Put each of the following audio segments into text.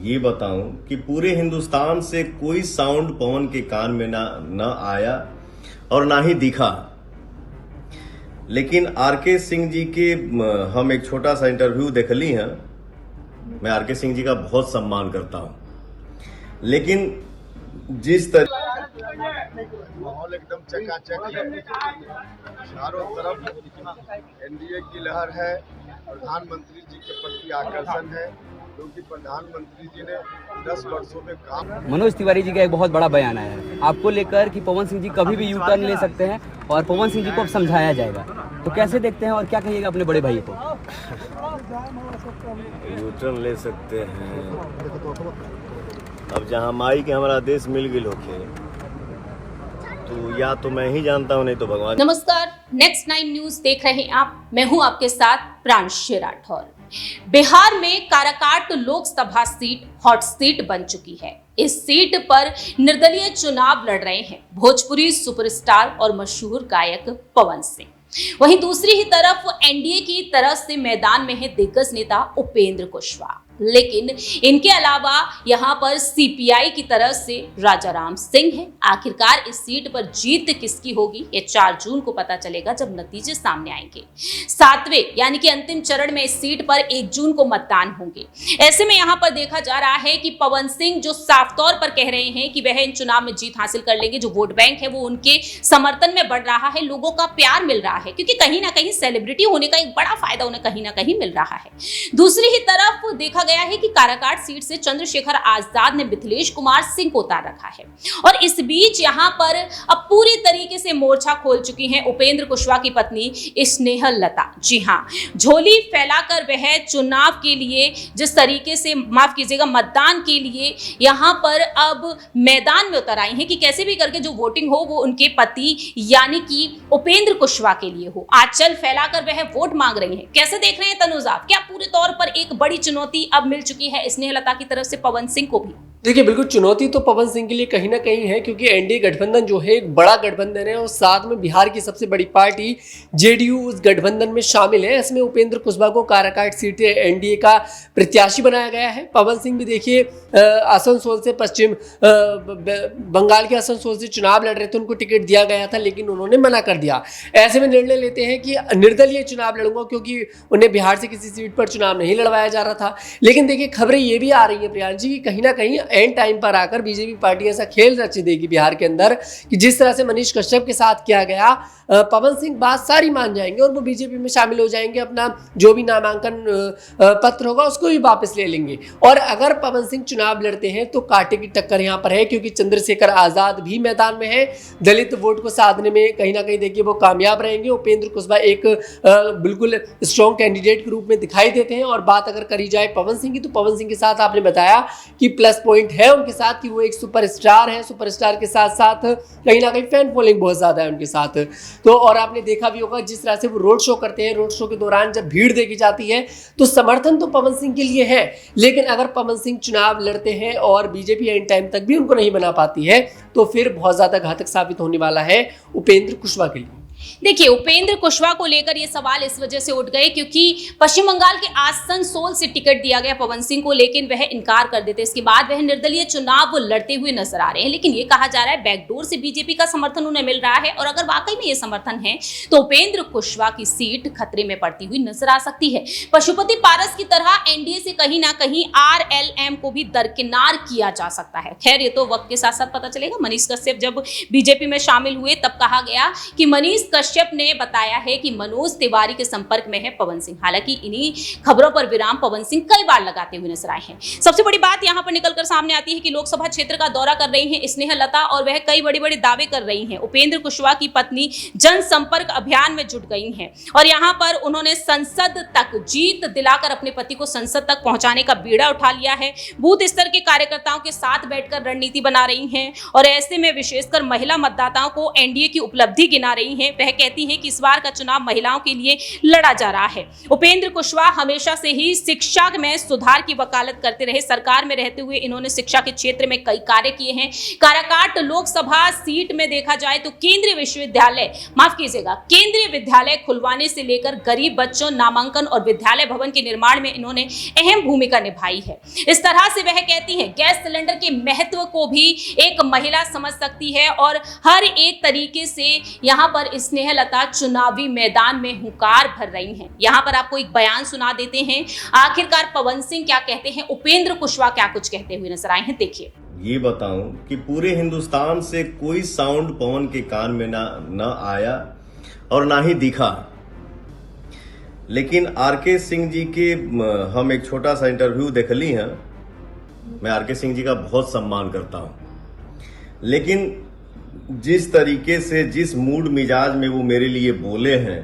ये बताऊं कि पूरे हिंदुस्तान से कोई साउंड पवन के कान में ना आया और ना ही दिखा। लेकिन आरके सिंह जी के हम एक छोटा सा इंटरव्यू देख ली हैं। मैं आरके सिंह जी का बहुत सम्मान करता हूं, लेकिन जिस तरह माहौल एकदम चकाचक है, चारों तरफ एनडीए की लहर है। प्रधानमंत्री जी के प्रति आकर्षण है, क्योंकि प्रधानमंत्री जी ने 10 वर्षों में काम। मनोज तिवारी जी का एक बहुत बड़ा बयान आया है आपको लेकर कि पवन सिंह जी कभी भी यू टर्न ले सकते हैं और पवन सिंह जी को अब समझाया जाएगा, तो कैसे देखते हैं और क्या कहिएगा अपने बड़े भाई को? यू टर्न ले सकते हैं। अब जहां माई के हमारा देश मिल गई होके, तो या तो मैं ही जानता हूं, नहीं तो भगवान। नमस्कार, नेक्स्ट 9 न्यूज देख रहे हैं आप। मैं हूं आपके साथ प्रांशी राठौर। बिहार में Karakat Lok Sabha seat hot seat बन चुकी है। इस सीट पर निर्दलीय चुनाव लड़ रहे हैं भोजपुरी सुपरस्टार और मशहूर गायक पवन सिंह। वहीं दूसरी ही तरफ एनडीए की तरफ से मैदान में है दिग्गज नेता उपेंद्र कुशवाहा। लेकिन इनके अलावा यहां पर सीपीआई की तरफ से राजाराम सिंह है। आखिरकार इस सीट पर जीत किसकी होगी, ये 4 जून को पता चलेगा जब नतीजे सामने आएंगे। 7वें यानी कि अंतिम चरण में इस सीट पर 1 जून को मतदान होंगे। ऐसे में यहां पर देखा जा रहा है कि पवन सिंह जो साफ तौर पर कह रहे हैं कि वह इन चुनाव में जीत हासिल कर लेंगे, जो वोट बैंक है वो उनके समर्थन में बढ़ रहा है, लोगों का प्यार मिल रहा है, क्योंकि कहीं ना कहीं सेलिब्रिटी होने का एक बड़ा फायदा उन्हें कहीं ना कहीं मिल रहा है। दूसरी ही तरफ देखा गया है कि काराकाट सीट से चंद्रशेखर आजाद ने मिथिलेश कुमार सिंह को उतार रखा है और इस बीच यहां पर अब पूरी तरीके से मोर्चा खोल चुकी हैं उपेंद्र कुशवाहा की पत्नी स्नेहल लता। जी हां, झोली फैलाकर वह चुनाव के लिए जिस तरीके से, माफ कीजिएगा, मतदान के लिए यहां पर अब मैदान में उतर आई हैं कि कैसे भी करके जो वोटिंग हो वो उनके पति यानी कि उपेंद्र कुशवाहा के लिए हो। आंचल फैलाकर वह वोट मांग रही हैं। कैसे देख रहे हैं तनुज आप? क्या पूरे तौर पर एक बड़ी चुनौती अब मिल चुकी है स्नेहलता की तरफ से पवन सिंह को भी? देखिए, बिल्कुल चुनौती तो पवन सिंह के लिए कहीं ना कहीं है, क्योंकि एनडीए गठबंधन जो है एक बड़ा गठबंधन है और साथ में बिहार की सबसे बड़ी पार्टी जेडीयू उस गठबंधन में शामिल है। इसमें उपेंद्र कुशवाहा को काराकाट सीट एनडीए का प्रत्याशी बनाया गया है। पवन सिंह भी देखिए आसनसोल से, पश्चिम बंगाल के आसनसोल से चुनाव लड़ रहे थे, उनको टिकट दिया गया था लेकिन उन्होंने मना कर दिया। ऐसे में निर्णय लेते हैं कि निर्दलीय चुनाव लड़ूंगा, क्योंकि उन्हें बिहार से किसी सीट पर चुनाव नहीं लड़वाया जा रहा था। लेकिन देखिए, खबरें ये भी आ रही है प्रियांश जी, कहीं ना कहीं एंड टाइम पर आकर बीजेपी पार्टी ऐसा खेल रच देगी बिहार के अंदर कि जिस तरह से मनीष कश्यप के साथ किया गया, पवन सिंह बात सारी मान जाएंगे और वो बीजेपी में शामिल हो जाएंगे। अपना जो भी नामांकन पत्र होगा उसको भी वापस ले लेंगे। और अगर पवन सिंह चुनाव लड़ते हैं तो कांटे की टक्कर यहाँ पर है, क्योंकि चंद्रशेखर आजाद भी मैदान में है। दलित वोट को साधने में कहीं ना कहीं देखिए वो कामयाब रहेंगे। उपेंद्र कुशवाहा एक बिल्कुल स्ट्रॉन्ग कैंडिडेट के रूप में दिखाई देते हैं। और बात अगर करी जाए पवन सिंह की, तो पवन सिंह के साथ आपने बताया कि प्लस पॉइंट है उनके साथ कि वो एक सुपरस्टार है। सुपरस्टार के साथ साथ कहीं ना कहीं फैन फॉलोइंग बहुत ज्यादा है उनके साथ। तो और आपने देखा भी होगा जिस तरह से वो रोड शो करते हैं, रोड शो के दौरान जब भीड़ देखी जाती है तो समर्थन तो पवन सिंह के लिए है। लेकिन अगर पवन सिंह चुनाव लड़ते हैं और बीजेपी एंड टाइम तक भी उनको नहीं बना पाती है, तो फिर बहुत ज्यादा घातक साबित होने वाला है उपेंद्र कुशवाहा के लिए। देखिए, उपेंद्र कुशवाहा को लेकर ये सवाल इस वजह से उठ गए क्योंकि पश्चिम बंगाल के आसनसोल से टिकट दिया गया पवन सिंह को, लेकिन वह इनकार कर देते। इसके बाद वह निर्दलीय चुनाव लड़ते हुए नजर आ रहे हैं। लेकिन ये कहा जा रहा है बैकडोर से बीजेपी का समर्थन उन्हें मिल रहा है, और अगर वाकई में ये समर्थन है तो उपेंद्र कुशवाहा की सीट खतरे में पड़ती हुई नजर आ सकती है। पशुपति पारस की तरह एनडीए से कहीं ना कहीं आरएलएम को भी दरकिनार किया जा सकता है। खैर, ये तो वक्त के साथ साथ पता चलेगा। मनीष कश्यप जब बीजेपी में शामिल हुए तब कहा गया कि मनीष कश्यप ने बताया है कि मनोज तिवारी के संपर्क में है पवन सिंह। हालांकि इन्हीं खबरों पर विराम पवन सिंह कई बार लगाते हुए नजर आए हैं। सबसे बड़ी बात यहां पर निकलकर सामने आती है कि लोकसभा क्षेत्र का दौरा कर रही हैं स्नेहल लता और वह कई बड़े-बड़े दावे कर रही हैं। उपेंद्र कुशवाहा की पत्नी जनसंपर्क अभियान में जुट गई हैं और यहां पर उन्होंने संसद तक जीत दिलाकर अपने पति को संसद तक पहुंचाने का बीड़ा उठा लिया है। बूथ स्तर के कार्यकर्ताओं के साथ बैठकर रणनीति बना रही हैं और ऐसे में विशेषकर महिला मतदाताओं को एनडीए की उपलब्धि गिना रही हैं। वह कहती हैं कि इस बार का चुनाव महिलाओं के लिए लड़ा जा रहा है। उपेंद्र कुशवाहा हमेशा से ही शिक्षा में सुधार की वकालत करते रहे। सरकार में रहते हुए इन्होंने शिक्षा के क्षेत्र में कई कार्य किए हैं। काराकाट लोकसभा सीट में देखा जाए तो केंद्रीय विद्यालय खुलवाने से लेकर गरीब बच्चों नामांकन और विद्यालय भवन के निर्माण में इन्होंने अहम भूमिका निभाई है। इस तरह से वह कहती हैं गैस सिलेंडर के महत्व को भी एक महिला समझ सकती है और हर एक तरीके से यहाँ पर स्नेहलता चुनावी मैदान में हुंकार भर रही हैं। यहाँ पर आपको एक बयान सुना देते हैं। आखिरकार पवन सिंह क्या कहते हैं, उपेंद्र कुशवाहा क्या कुछ कहते हुए नजर आए हैं, देखिए। ये बताऊं कि पूरे हिंदुस्तान से कोई साउंड पवन के कान में ना आया और ना ही दिखा, लेकिन आरके सिंह जी के हम एक छोटा सा इंटरव्यू देख ली है। मैं आरके सिंह जी का बहुत सम्मान करता हूं, लेकिन जिस तरीके से जिस मूड मिजाज में वो मेरे लिए बोले हैं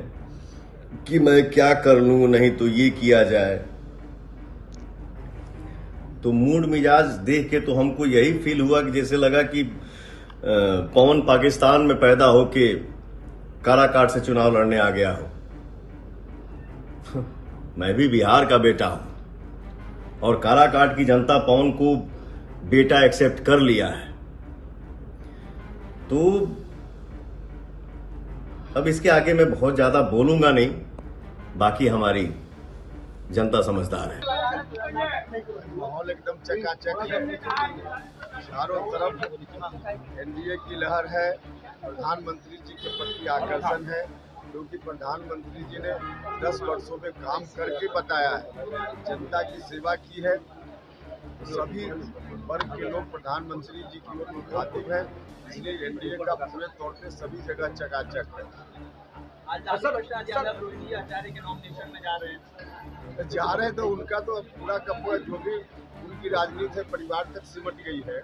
कि मैं क्या कर लूं, नहीं तो ये किया जाए, तो मूड मिजाज देख के तो हमको यही फील हुआ कि जैसे लगा कि पवन पाकिस्तान में पैदा होके काराकाट से चुनाव लड़ने आ गया हो। मैं भी बिहार का बेटा हूं और काराकाट की जनता पवन को बेटा एक्सेप्ट कर लिया है। तो अब इसके आगे मैं बहुत ज्यादा बोलूंगा नहीं, बाकी हमारी जनता समझदार है। माहौल एकदम चकाचक है, चारों तरफ एनडीए की लहर है। प्रधानमंत्री जी के प्रति आकर्षण है, क्योंकि प्रधानमंत्री जी ने 10 वर्षों में काम करके बताया है, जनता की सेवा की है। सभी वर्ग के लोग प्रधानमंत्री जी की ओर मुखातिब हैं, इसलिए एनडीए का पूरे तौर पे सभी जगह चकाचक है। जा रहे तो उनका तो पूरा का पूरा जो भी उनकी राजनीति है परिवार तक सिमट गई है।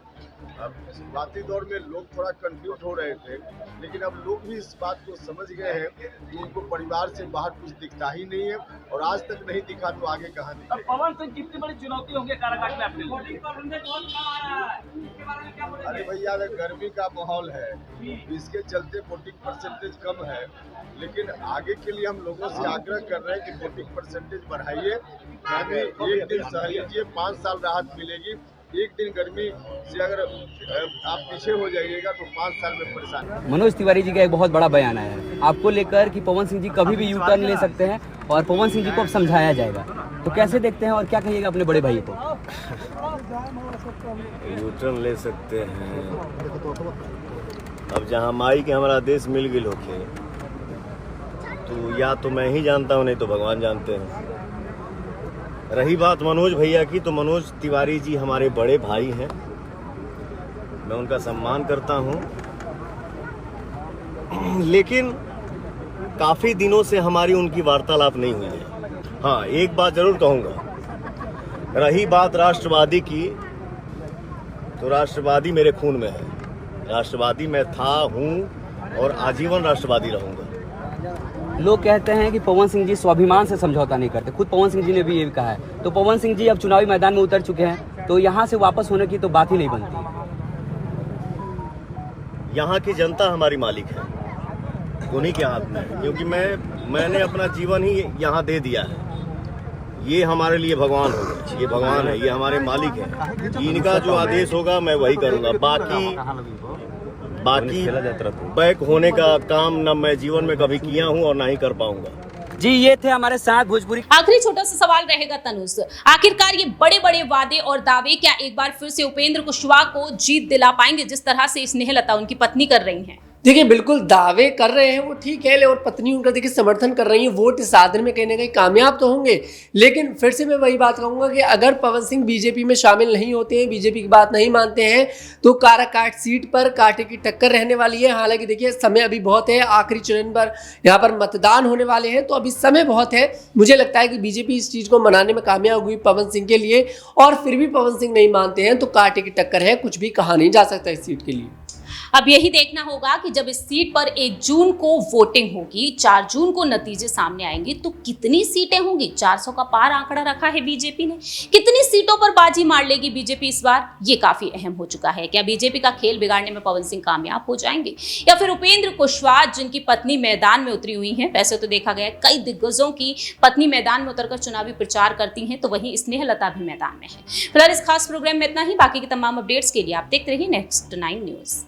अब शुरुआती दौर में लोग थोड़ा कंफ्यूज हो रहे थे, लेकिन अब लोग भी इस बात को समझ गए हैं कि उनको परिवार से बाहर कुछ दिखता ही नहीं है, और आज तक नहीं दिखा तो आगे कहाँ दिखेगा। पवन सिंह कितनी बड़ी चुनौती होंगे काराकाट में अपने लिए? अरे भैया, गर्मी का माहौल है, इसके चलते वोटिंग परसेंटेज कम है, लेकिन आगे के लिए हम लोगों से आग्रह कर रहे हैं कि वोटिंग परसेंटेज बढ़ाइए। गर्मी एक दिन सह लीजिए, 5 साल राहत मिलेगी। एक दिन गर्मी से अगर आप पीछे हो जाइएगा तो 5 साल में परेशान। मनोज तिवारी जी का एक बहुत बड़ा बयान आया है आपको लेकर कि पवन सिंह जी कभी भी यू टर्न ले सकते हैं और पवन सिंह जी को अब समझाया जाएगा, तो कैसे देखते हैं और क्या कहिएगा अपने बड़े भाई को? यू टर्न ले सकते हैं, अब जहाँ माई के हमारा देश मिल गई होके, तो या तो मैं ही जानता हूँ, नहीं तो भगवान जानते हैं। रही बात मनोज भैया की, तो मनोज तिवारी जी हमारे बड़े भाई हैं, मैं उनका सम्मान करता हूं, लेकिन काफी दिनों से हमारी उनकी वार्तालाप नहीं हुई है। हाँ, एक बात जरूर कहूंगा, रही बात राष्ट्रवादी की, तो राष्ट्रवादी मेरे खून में है। राष्ट्रवादी मैं था, हूं और आजीवन राष्ट्रवादी रहूंगा। लोग कहते हैं कि पवन सिंह जी स्वाभिमान से समझौता नहीं करते, खुद पवन सिंह जी ने भी ये कहा है। तो पवन सिंह जी अब चुनावी मैदान में उतर चुके हैं, तो यहाँ से वापस होने की तो बात ही नहीं बनती। यहाँ की जनता हमारी मालिक है, उन्हीं के हाथ में है, क्योंकि मैंने अपना जीवन ही यहाँ दे दिया है। ये हमारे लिए भगवान हो गए, ये भगवान है, ये हमारे मालिक है। इनका जो आदेश होगा मैं वही करूँगा। बाकी बैक होने का काम न मैं जीवन में कभी किया हूं और ना ही कर पाऊंगा। जी, ये थे हमारे साथ भोजपुरी। आखिरी छोटा सा सवाल रहेगा तनुज, आखिरकार ये बड़े बड़े वादे और दावे क्या एक बार फिर से उपेंद्र कुशवाहा को जीत दिला पाएंगे, जिस तरह से स्नेहलता उनकी पत्नी कर रही हैं? देखिए, बिल्कुल दावे कर रहे हैं वो ठीक है, और पत्नी उनका देखिए समर्थन कर रही है, वोट साधन में कहीं ना कहीं कामयाब तो होंगे। लेकिन फिर से मैं वही बात कहूंगा कि अगर पवन सिंह बीजेपी में शामिल नहीं होते हैं, बीजेपी की बात नहीं मानते हैं, तो काराकाट सीट पर कांटे की टक्कर रहने वाली है। हालांकि देखिए समय अभी बहुत है, आखिरी चरण पर यहाँ पर मतदान होने वाले हैं, तो अभी समय बहुत है। मुझे लगता है कि बीजेपी इस चीज़ को मनाने में कामयाब हुई पवन सिंह के लिए, और फिर भी पवन सिंह नहीं मानते हैं तो कांटे की टक्कर है, कुछ भी कहा नहीं जा सकता इस सीट के लिए। अब यही देखना होगा कि जब इस सीट पर 1 जून को वोटिंग होगी, 4 जून को नतीजे सामने आएंगे, तो कितनी सीटें होंगी। 400 का पार आंकड़ा रखा है बीजेपी ने। कितनी सीटों पर बाजी मार लेगी बीजेपी इस बार, ये काफी अहम हो चुका है। क्या बीजेपी का खेल बिगाड़ने में पवन सिंह कामयाब हो जाएंगे, या फिर उपेंद्र कुशवाहा जिनकी पत्नी मैदान में उतरी हुई है। वैसे तो देखा गया कई दिग्गजों की पत्नी मैदान में उतरकर चुनावी प्रचार करती हैं, तो वहीं स्नेहलता भी मैदान में है। फिलहाल इस खास प्रोग्राम में इतना ही। बाकी के तमाम अपडेट्स के लिए आप देखते रहिए नेक्स्ट 9 न्यूज।